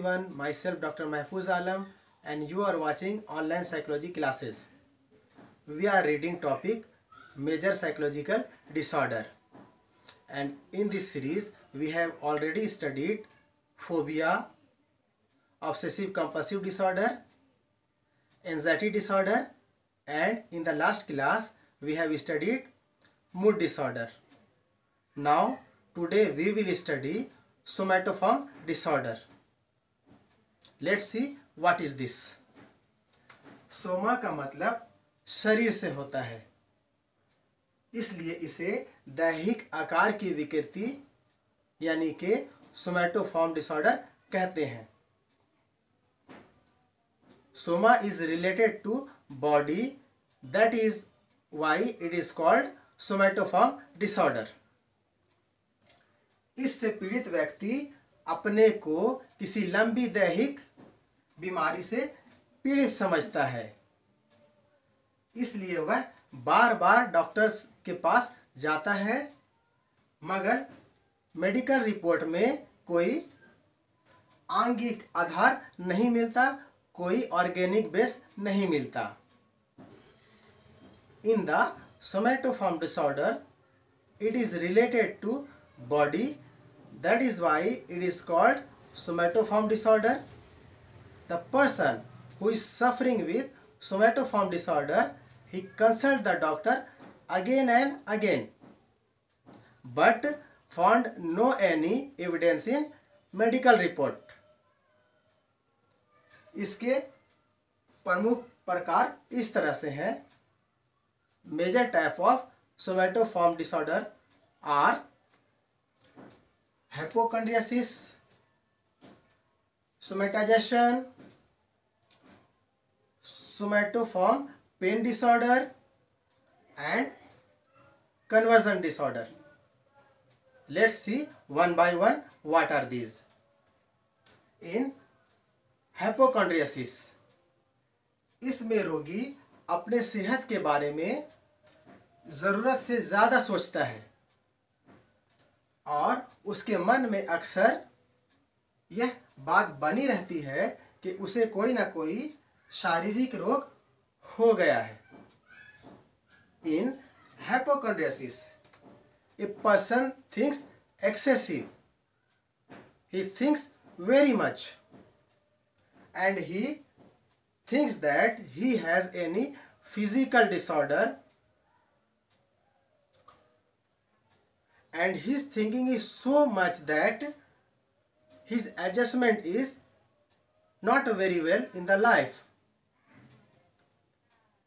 everyone, myself Dr. Mahfuz Alam and you are watching online psychology classes. We are reading topic major psychological disorder, and in this series we have already studied phobia, obsessive compulsive disorder, anxiety disorder, and in the last class we have studied mood disorder. Now today we will study somatoform disorder. Let's see what is this. Soma का मतलब शरीर से होता है, इसलिए इसे दैहिक आकार की विकृति यानी कि सोमैटोफॉर्म डिसऑर्डर कहते हैं. Soma is related to body, that is why it is called somatoform disorder. इससे पीड़ित व्यक्ति अपने को किसी लंबी दैहिक बीमारी से पीड़ित समझता है, इसलिए वह बार बार डॉक्टर्स के पास जाता है, मगर मेडिकल रिपोर्ट में कोई आंगिक आधार नहीं मिलता, कोई ऑर्गेनिक बेस नहीं मिलता. In the somatoform disorder, it is related to body, that is why it is called somatoform disorder. The person who is suffering with somatoform disorder, he consult the doctor again and again, but found no any evidence in medical report. इसके प्रमुख प्रकार इस तरह से हैं. Major type of somatoform disorder are hypochondriasis, somatization, somatoform pain disorder and conversion disorder. Let's see one by one what are these. In hypochondriasis, इसमें रोगी अपने सेहत के बारे में ज़रूरत से ज़्यादा सोचता है और उसके मन में अक्सर यह बात बनी रहती है कि उसे कोई ना कोई शारीरिक रोग हो गया है. In hypochondriasis, a person thinks excessive. He thinks very much, and he thinks that he has any physical disorder, and his thinking is so much that his adjustment is not very well in the life.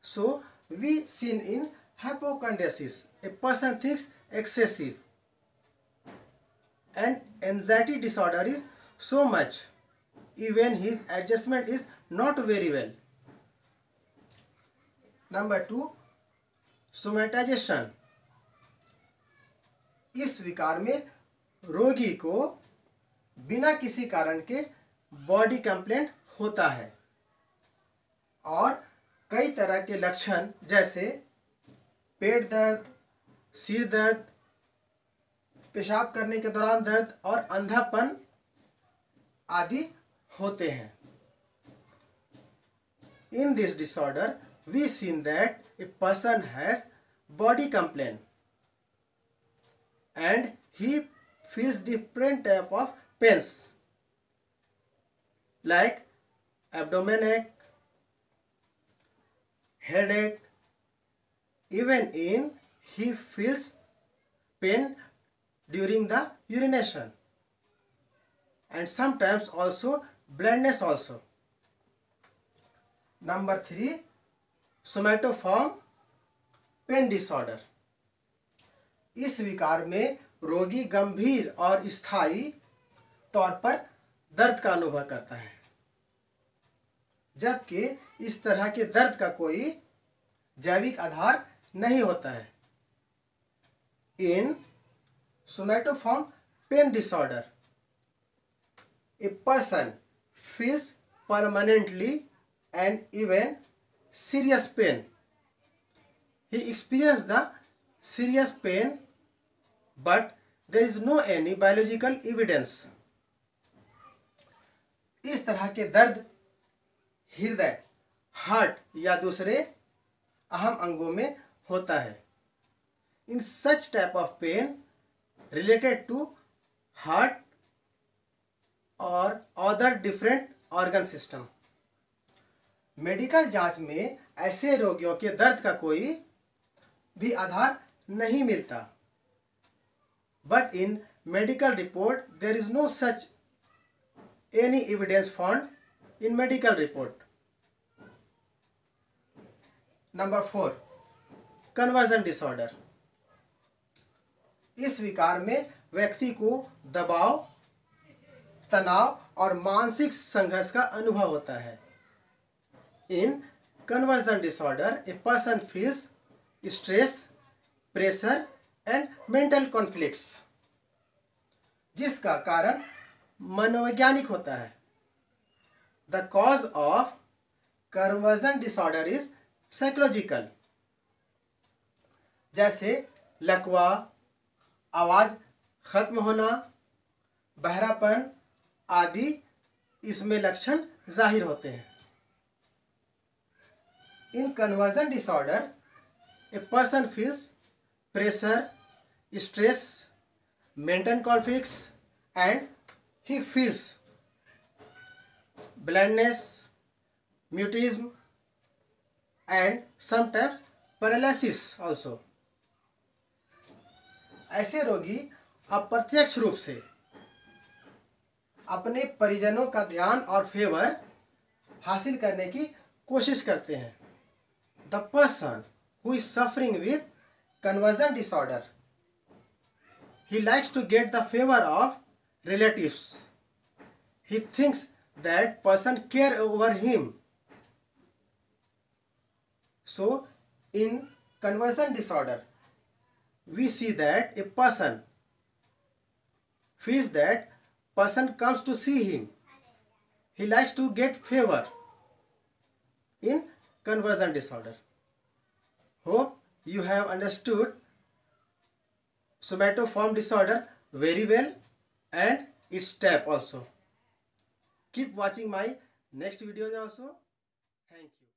So we seen in hypochondriasis, a person thinks excessive, and anxiety disorder is so much, even his adjustment is not very well. Number 2, somatization. इस विकार में रोगी को बिना किसी कारण के body complaint होता है और कई तरह के लक्षण जैसे पेट दर्द, सिर दर्द, पेशाब करने के दौरान दर्द और अंधापन आदि होते हैं. In this disorder, we seen that a person has body complaint and he feels different type of pains like abdomen ache, headache, even in he feels pain during the urination, and sometimes also blindness also. Number 3, somatoform pain disorder. इस विकार में रोगी गंभीर और स्थायी तौर पर दर्द का अनुभव करता है, जबकि इस तरह के दर्द का कोई जैविक आधार नहीं होता है. In somatoform pain disorder, a person feels permanently and even serious pain. He experiences the serious pain, but there is no any biological evidence. तरह के दर्द हृदय, हार्ट या दूसरे अहम अंगों में होता है। In such type of pain related to heart और other different organ system. Medical जांच में ऐसे रोगियों के दर्द का कोई भी आधार नहीं मिलता। But in medical report there is no such any evidence found in medical report. Number 4, conversion disorder. इस विकार में व्यक्ति को दबाव, तनाव और मानसिक संघर्ष का अनुभव होता है। In conversion disorder a person feels stress, pressure and mental conflicts, जिसका कारण मनोवैज्ञानिक होता है। The cause of conversion disorder is psychological, जैसे लकवा, आवाज खत्म होना, बहरापन आदि इसमें लक्षण जाहिर होते हैं। In conversion disorder a person feels pressure, stress, mental conflicts and he feels blindness, mutism and sometimes paralysis also. ऐसे रोगी अप्रत्यक्ष रूप से अपने परिजनों का ध्यान और फेवर हासिल करने की कोशिश करते हैं। The person who is suffering with conversion disorder, he likes to get the favor of relatives. He thinks that person care over him. So in conversion disorder we see that a person feels that person comes to see him, he likes to get favor in conversion disorder. Hope you have understood somatoform disorder very well and its type also. Keep watching my next videos also. Thank you.